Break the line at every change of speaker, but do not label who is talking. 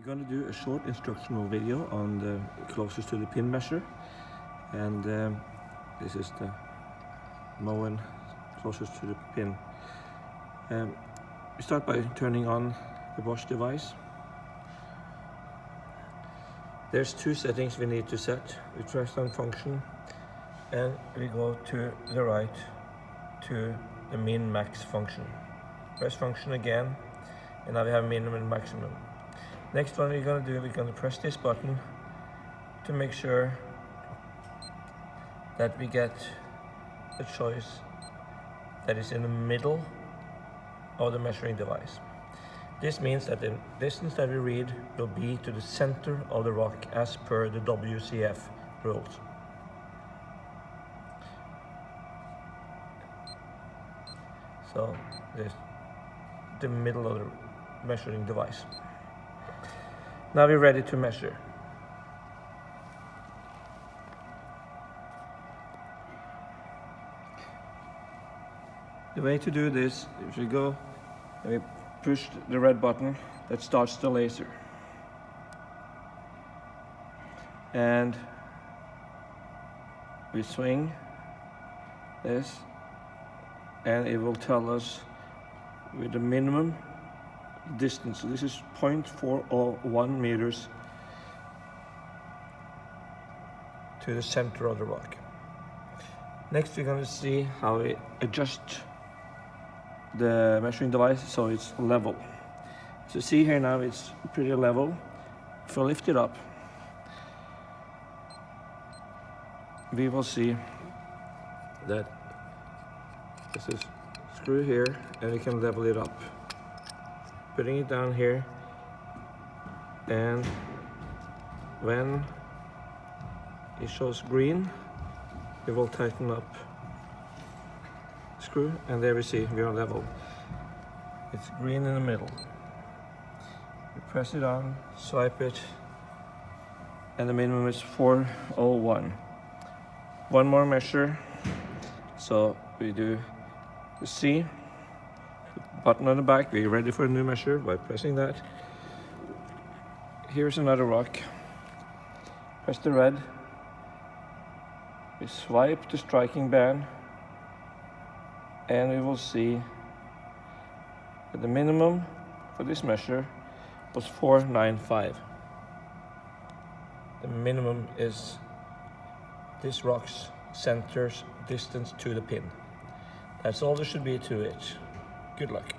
going to do a short instructional video on the closest to the pin measure, and this is the Moen closest to the pin. We start by turning on the Bosch device. There's two settings we need to set. We press on function and we go to the right to the min max function. Press function again, and now we have minimum and maximum. Next one we're going to press this button to make sure that we get the choice that is in the middle of the measuring device. This means that the distance that we read will be to the center of the rock as per the WCF rules. So this is the middle of the measuring device. Now we're ready to measure. The way to do this, if you go and we push the red button that starts the laser, and we swing this, and it will tell us with the minimum distance. So this is 0.401 meters to the center of the rock. Next we're going to see how we adjust the measuring device so it's level. So see here now it's pretty level. If I lift it up, we will see that this is screw here, and we can level it up. Putting it down here, and when it shows green, we will tighten up screw, and there we see we are level. It's green in the middle. You press it on, swipe it, and the minimum is 401. One more measure. So we do the C, the button on the back. We're ready for a new measure by pressing that. Here's another rock. Press the red. We swipe the striking band, and we will see that the minimum for this measure was 495. The minimum is this rock's center's distance to the pin. That's all there should be to it. Good luck.